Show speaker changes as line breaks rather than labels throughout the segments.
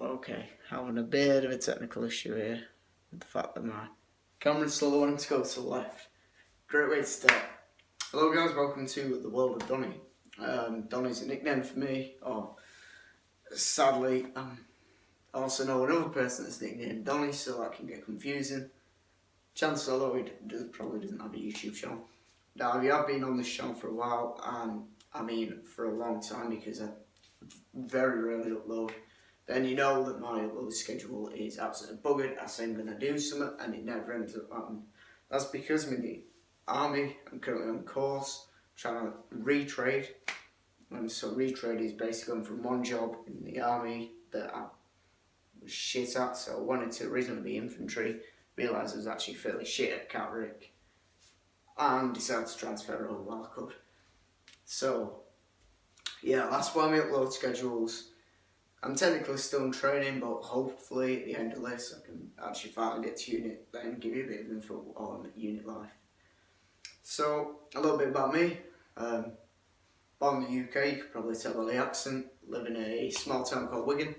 Okay, having a bit of a technical issue here with the fact that my camera's slowly wanting to go to the left. Great way to start. Hello guys, welcome to the world of Donny. Donny's a nickname for me, or sadly, I also know another person that's nicknamed Donny, so that can get confusing. Chances are though he probably doesn't have a YouTube channel. Now, if you have been on this channel for a while, and I mean for a long time because I very rarely upload, then you know that my upload schedule is absolutely buggered. I say I'm going to do something and it never ends up happening. That's because I'm in the army. I'm currently on course, trying to retrade. And so retrade is basically going from one job in the army that I was shit at, so I wanted to originally be infantry, realised I was actually fairly shit at cavalry, and decided to transfer over while I could. So yeah, that's why my upload schedules. I'm technically still in training, but hopefully at the end of this I can actually finally get to unit, then give you a bit of info on unit life. So, a little bit about me. Born in the UK, you could probably tell by the accent. Live in a small town called Wigan.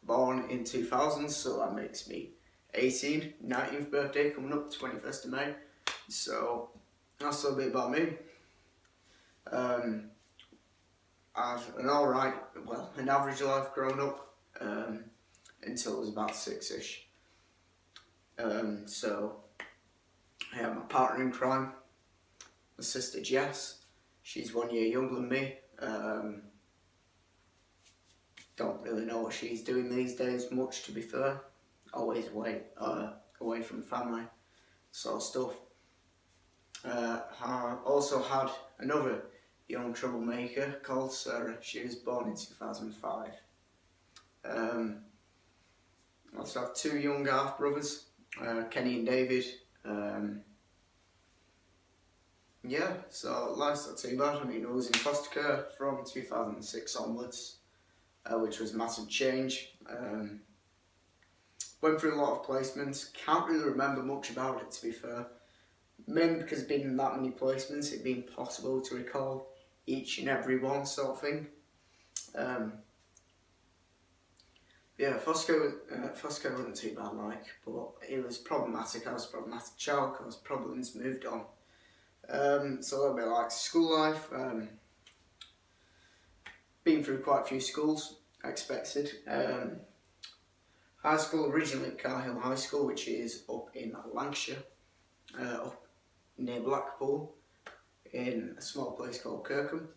Born in 2000, so that makes me 18. 19th birthday coming up, 21st of May. So, that's a little bit about me. I've an average life growing up until I was about 6-ish. So I have my partner in crime, my sister Jess. She's 1 year younger than me. Don't really know what she's doing these days much, to be fair. Always away from family, sort of stuff. I also had another young troublemaker called Sarah. She was born in 2005. I also have two young half brothers, Kenny and David. Yeah, so life's not too bad. I mean, I was in foster care from 2006 onwards, which was a massive change. Went through a lot of placements. Can't really remember much about it, to be fair. Mainly because being in that many placements, it'd be impossible to recall each and every one, sort of thing. Yeah, foster care wasn't too bad, but it was problematic. I was a problematic child because problems moved on. So a little bit like school life. Been through quite a few schools, expected. High school, originally at Carhill High School, which is up in Lancashire, up near Blackpool, in a small place called Kirkham.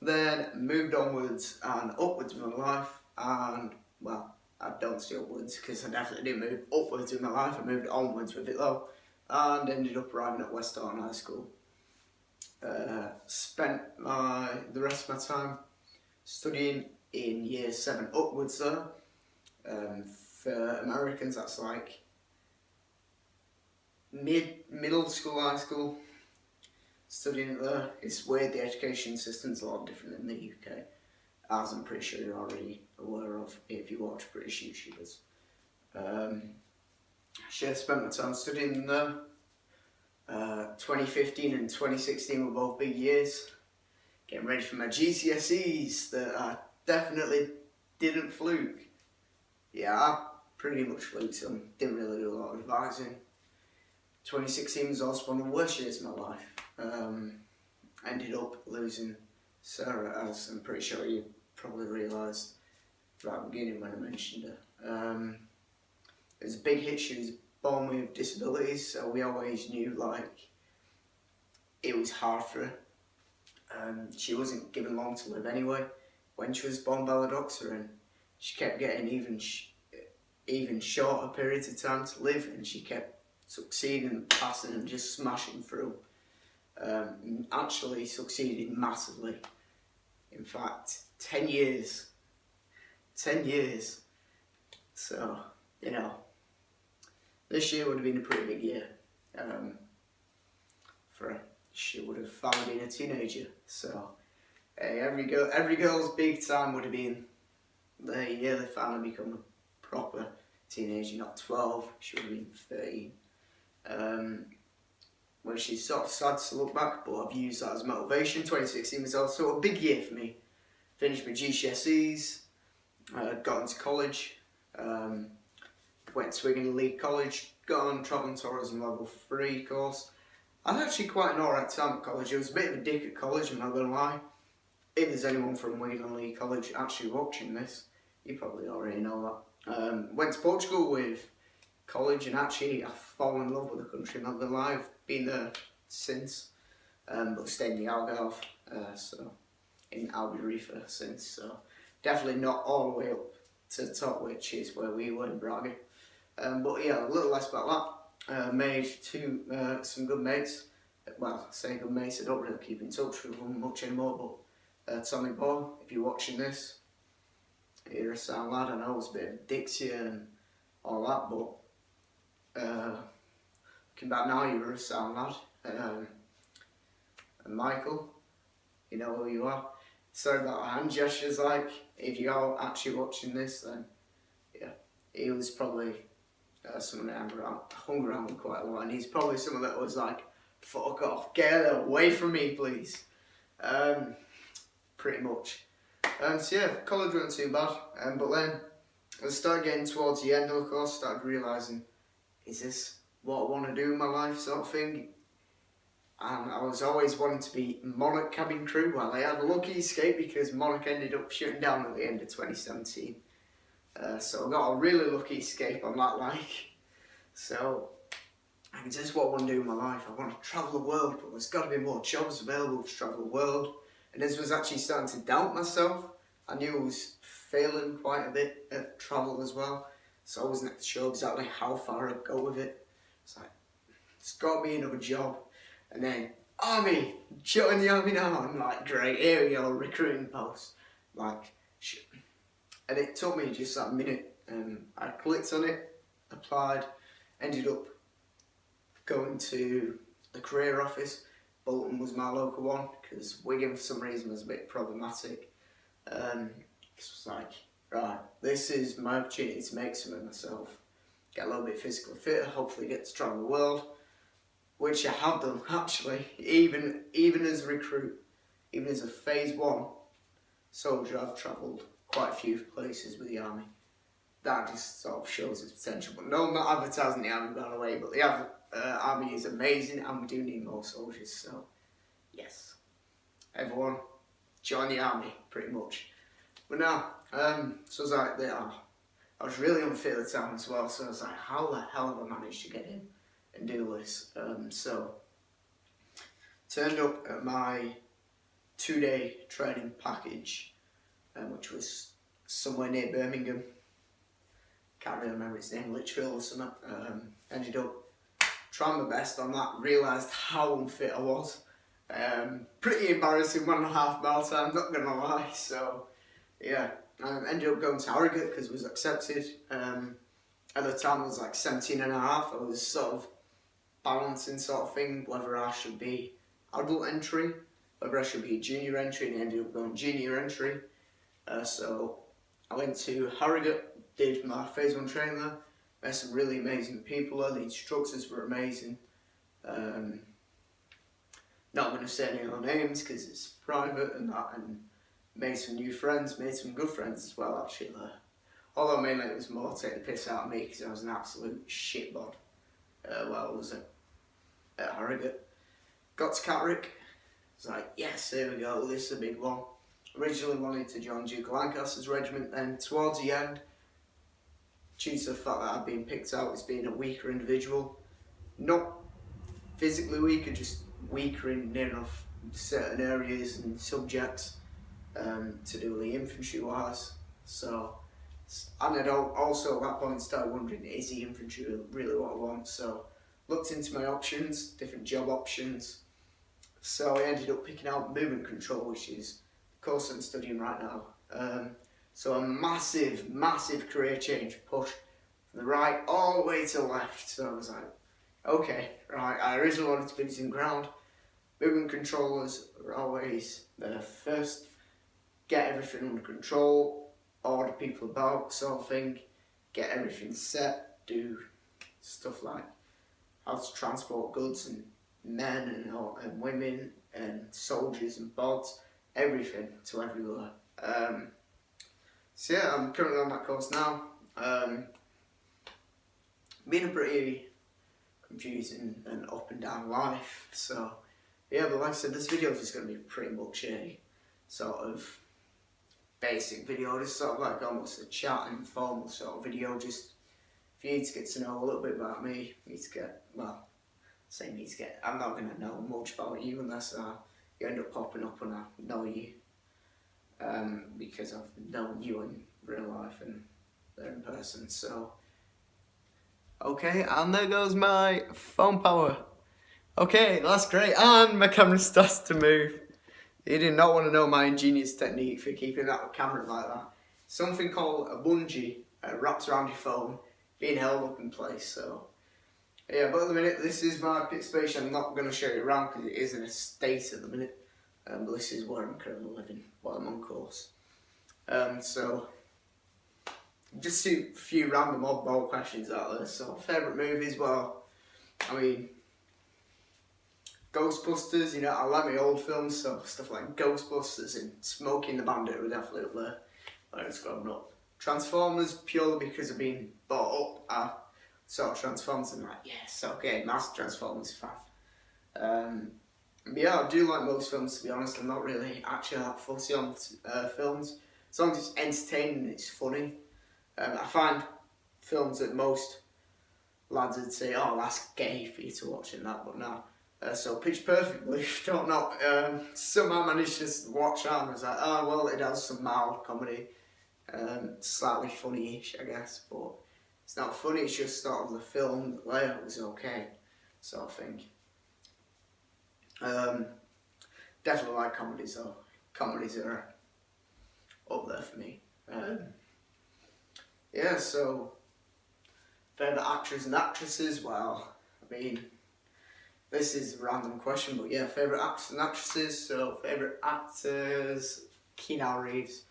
Then moved onwards and upwards in my life, and well, I don't say upwards because I definitely didn't move upwards in my life. I moved onwards with it though, and ended up arriving at West Horton High School. Spent the rest of my time studying in year 7 upwards there. For Americans, that's like middle school, high school. Studying it there, it's weird. The education system's a lot different in the UK, as I'm pretty sure you're already aware of if you watch British YouTubers. I spent my time studying there. 2015 and 2016 were both big years. Getting ready for my GCSEs that I definitely didn't fluke. Yeah, I pretty much fluked some. Didn't really do a lot of revising. 2016 was also one of the worst years of my life. Ended up losing Sarah, as I'm pretty sure you probably realised right at the beginning when I mentioned her. It was a big hit. She was born with disabilities, so we always knew it was hard for her. She wasn't given long to live anyway when she was born by the doctor, and she kept getting even shorter periods of time to live, and she kept succeeding, passing and just smashing through. Actually succeeded massively. In fact, 10 years. So, you know, this year would have been a pretty big year for her. She would have finally been a teenager. So, every girl's big time would have been the year they finally become a proper teenager. Not 12, she would have been 13. Which is sort of sad to look back, but I've used that as motivation. 2016 was also a big year for me. finished my GCSEs, got into college, went to Wigan Elite College, got on Travel and Tourism Level 3 course. I had actually quite an alright time at college. I was a bit of a dick at college, I'm not going to lie. If there's anyone from Wigan Elite College actually watching this, you probably already know that. Went to Portugal with college, and actually I've fallen in love with the country, not going to lie. I've been there since, but stayed in the Algarve, so in Albufeira since, so definitely not all the way up to the top, which is where we were in Braga. But yeah, a little less about that. Made some good mates. Well, I say good mates, I don't really keep in touch with them much anymore, but Tommy Boy, if you're watching this, you're a sound lad. I know it's a bit of Dixie and all that, but looking back now, you're a sound lad. And Michael, you know who you are. Sorry about hand gestures, like, if you are actually watching this, then yeah, he was probably someone that hung around with quite a lot, and he's probably someone that was like, fuck off, get away from me please. Pretty much. So yeah, college wasn't too bad, but then I started getting towards the end of the course, started realising, is this what I want to do in my life, sort of thing. And I was always wanting to be Monarch cabin crew. Well, I had a lucky escape because Monarch ended up shutting down at the end of 2017. So I got a really lucky escape on that, like. So, this is what I want to do in my life. I want to travel the world, but there's got to be more jobs available to travel the world. And this was actually starting to doubt myself. I knew I was failing quite a bit at travel as well. So I wasn't sure exactly how far I'd go with it. It's like, it's got to be another job. And then, army, join the army now. I'm like, great, here we go, recruiting post. Like, shit. And it took me just that minute. I clicked on it, applied, ended up going to the career office. Bolton was my local one, because Wigan for some reason was a bit problematic. It was like, right, this is my opportunity to make something of myself. Get a little bit physically fit, hopefully get to travel the world. Which I have done actually, even as a recruit, even as a phase 1 soldier, I've travelled quite a few places with the army. That just sort of shows its potential. But no, I'm not advertising the army, by the way, but the army is amazing and we do need more soldiers, so yes. Everyone, join the army, pretty much. But now, so I was like, I was really unfit at the time as well, so I was like, how the hell have I managed to get in and do this? So turned up at my 2-day training package, which was somewhere near Birmingham. Can't really remember its name, Lichfield or something. Ended up trying my best on that, realised how unfit I was. Pretty embarrassing 1.5 mile time, not gonna lie. So yeah, ended up going to Harrogate because it was accepted. At the time I was like 17 and a half. I was sort of balancing sort of thing, whether I should be adult entry, whether I should be junior entry, and I ended up going junior entry. So I went to Harrogate, did my phase 1 training there, met some really amazing people there, the instructors were amazing. Not going to say any other names because it's private and that, and made some new friends, made some good friends as well actually there. Although mainly it was more to take the piss out of me because I was an absolute shitbod while I was at Harrogate. Got to Catterick, I was like, yes, here we go, this is a big one. Originally wanted to join Duke of Lancaster's regiment, then towards the end, due to the fact that I'd been picked out as being a weaker individual, not physically weaker, just weaker in near enough certain areas and subjects to do with the infantry wise. So, and I'd also at that point started wondering, is the infantry really what I want? So, looked into my options, different job options. So I ended up picking out movement control, which is the course I'm studying right now. So a massive, massive career change, push from the right all the way to the left. So I was like, okay, right, I originally wanted to be using ground. Movement controllers are always the first, get everything under control, order people about sort of thing, get everything set, do stuff like how to transport goods and men and women and soldiers and bods, everything to everywhere. So yeah, I'm currently on that course now. Been a pretty confusing and up and down life, so yeah, but like I said, this video is just going to be pretty much a sort of basic video, just sort of like almost a chat and informal sort of video, just for you to get to know a little bit about me, me to get, well, say me to get, I'm not going to know much about you unless you end up popping up and I know you, because I've known you in real life and they're in person, so. Okay, and there goes my phone power. Okay, that's great, and my camera starts to move. You did not want to know my ingenious technique for keeping that camera like that. Something called a bungee wraps around your phone, being held up in place, so. Yeah, but at the minute, this is my pit station. I'm not going to show you around because it is in a state at the minute. But this is where I'm currently living while I'm on course. So, just a few random oddball questions out there. So, favourite movies? Well, I mean, Ghostbusters, you know, I like my old films, so stuff like Ghostbusters and Smokey and the Bandit were definitely up there when I was growing up. Transformers, purely because of being brought up, I sort of Transformers and I'm like, yes, okay, massive Transformers fan. Yeah, I do like most films, to be honest. I'm not really actually that fussy on films. As long as it's entertaining and it's funny. I find films that most lads would say, oh, that's gay for you to watch and that, but no. So Pitch Perfect, believe it or not, somehow managed to watch that and I was like, oh, well, it has some mild comedy, slightly funny-ish, I guess, but it's not funny, it's just sort of the film, the layout was okay, sort of thing. Definitely like comedies though. Comedies are up there for me. Yeah, so favourite actors and actresses, well, I mean, this is a random question, but yeah, favourite actors and actresses. So favourite actors, Keanu Reeves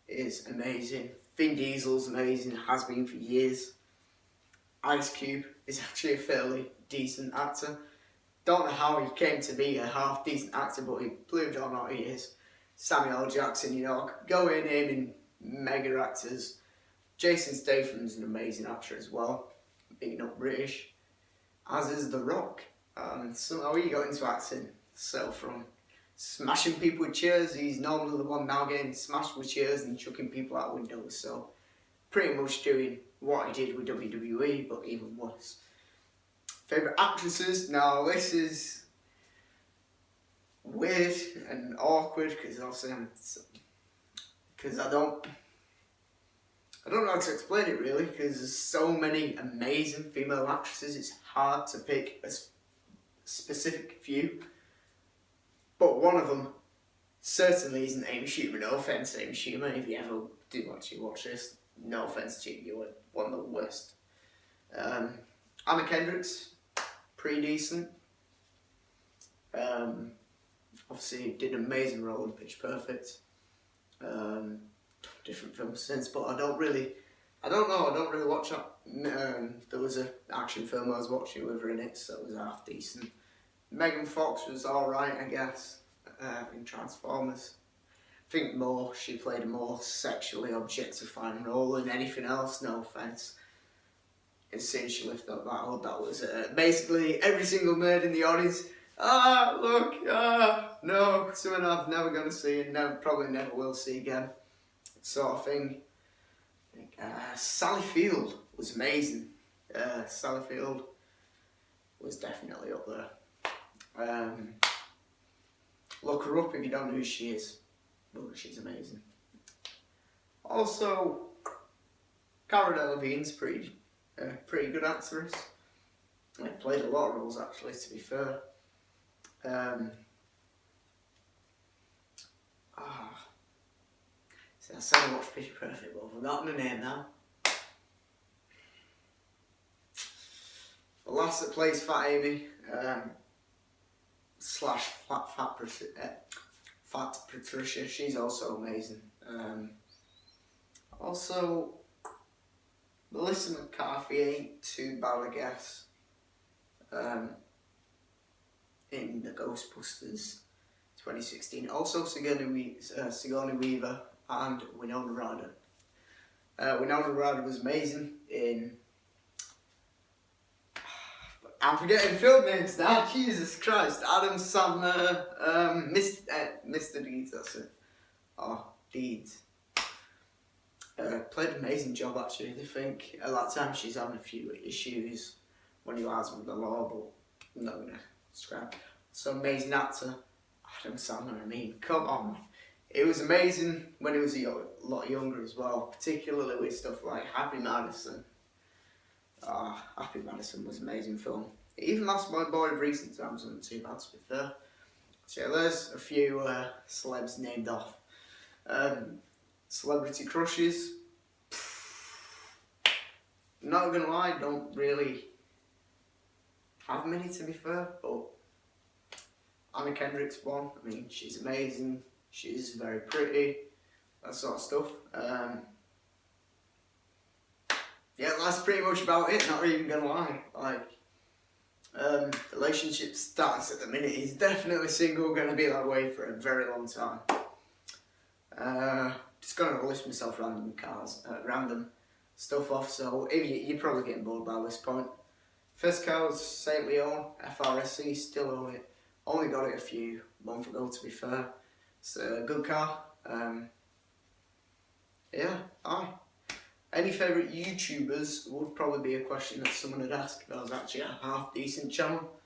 is amazing. Vin Diesel's amazing, has been for years. Ice Cube is actually a fairly decent actor. Don't know how he came to be a half decent actor, but he, believe it or not, he is. Samuel L. Jackson, you know, I could go in naming mega actors. Jason Statham's an amazing actor as well, being not British, as is The Rock. Somehow he got into acting, so from smashing people with chairs, he's normally the one now getting smashed with chairs and chucking people out windows, so pretty much doing what he did with WWE, but even worse. Favourite actresses? Now this is weird and awkward because obviously I don't know how to explain it really, because there's so many amazing female actresses, it's hard to pick a specific few. But one of them certainly isn't Amy Schumer. No offence, Amy Schumer, if you ever do actually watch this, no offence to you, you were one of the worst. Anna Kendrick's pretty decent. Obviously did an amazing role in Pitch Perfect. Different films since, but I don't really watch that. There was an action film I was watching with her in it, so it was half decent. Megan Fox was alright, I guess, in Transformers. I think she played a more sexually objectifying role than anything else, no offence. As soon as she lifted up that hood, that was basically every single nerd in the audience. No, someone I'm never going to see and probably never will see again, sort of thing. Sally Field was amazing. Sally Field was definitely up there. Look her up if you don't know who she is, but she's amazing. Also, Cara Delevingne's pretty good actress. Played a lot of roles actually, to be fair. I said I watched Pitch Perfect, but I've forgotten her name now. The lass that plays Fat Amy, slash Fat Patricia, she's also amazing. Also, Melissa McCarthy ain't too bad, I guess. In the Ghostbusters 2016. Also Sigourney Weaver and Winona Ryder. Winona Ryder was amazing in... I'm forgetting film names now, Jesus Christ. Adam Sandler, Mr. Deeds, that's it. Oh, Deeds. Played an amazing job actually. I think at that time she's having a few issues when he was with the law, but I'm not gonna scrap. So amazing actor, Adam Sandler. I mean, come on. It was amazing when he was a lot younger as well, particularly with stuff like Happy Madison. Happy Madison was an amazing film. Even That's My Boy of recent times wasn't too bad, to be fair. So yeah, there's a few celebs named off. Celebrity crushes. Not gonna lie, don't really have many, to be fair, but Anna Kendrick's one. I mean, she's amazing, she's very pretty, that sort of stuff. Yeah, that's pretty much about it, not even gonna lie. Like, relationship status at the minute is definitely single, gonna be that way for a very long time. Just gonna list myself random stuff off, so if you're probably getting bored by this point. First car was St. Leon, FRSC, still own it. Only got it a few months ago, to be fair. It's a good car. Yeah, aye. Any favourite YouTubers would probably be a question that someone would ask if I was actually a half decent channel.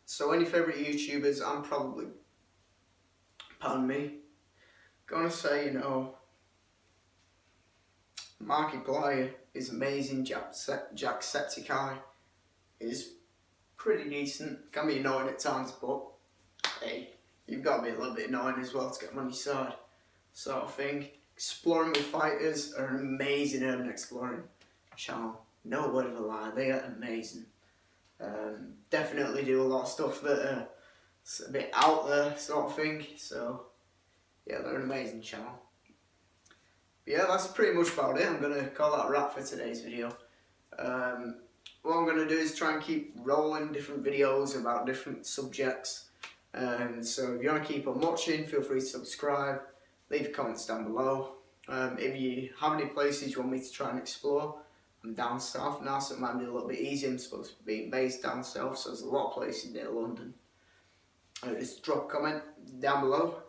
So any favourite YouTubers, I'm probably, pardon me, gonna say, you know, Markiplier is amazing, Jacksepticeye is pretty decent, can be annoying at times, but hey, you've got to be a little bit annoying as well to get them on your side, sort of thing. Exploring with Fighters are an amazing urban exploring channel, no word of a lie, they are amazing. Definitely do a lot of stuff that is a bit out there, sort of thing, so yeah, they're an amazing channel. But yeah, that's pretty much about it. I'm going to call that a wrap for today's video. What I'm going to do is try and keep rolling different videos about different subjects. So if you want to keep on watching, feel free to subscribe, leave comments down below. If you have any places you want me to try and explore, I'm down south now, so it might be a little bit easier. I'm supposed to be based down south, so there's a lot of places near London. Just drop a comment down below.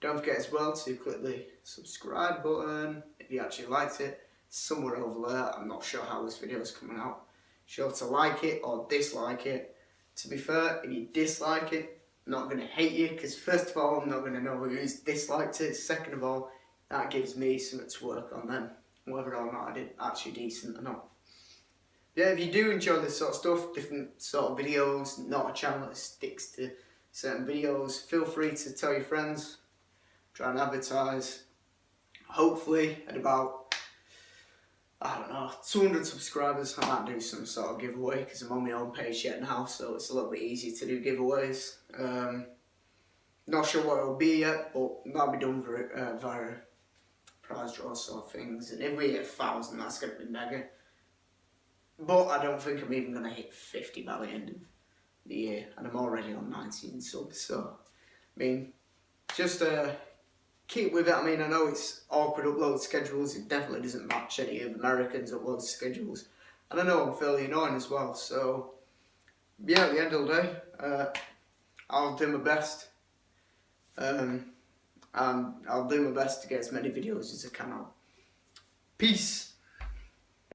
Don't forget as well to click the subscribe button if you actually liked it. Somewhere over there, I'm not sure how this video is coming out. Sure to like it or dislike it. To be fair, if you dislike it, I'm not going to hate you, because first of all, I'm not going to know who's disliked it. Second of all, that gives me something to work on then, whether or not I did actually decent or not. Yeah, if you do enjoy this sort of stuff, different sort of videos, not a channel that sticks to certain videos, feel free to tell your friends. Try and advertise. Hopefully at about, I don't know, 200 subscribers I might do some sort of giveaway, because I'm on my own page yet now, so it's a little bit easier to do giveaways. Not sure what it'll be yet, but that'll be done via prize draw sort of things. And if we hit 1,000, that's going to be mega. But I don't think I'm even going to hit 50 by the end of the year, and I'm already on 19 subs, so I mean, just keep with it. I mean, I know it's awkward upload schedules, it definitely doesn't match any of Americans' upload schedules, and I know I'm fairly annoying as well, so yeah, at the end of the day, I'll do my best, and I'll do my best to get as many videos as I can out. Peace!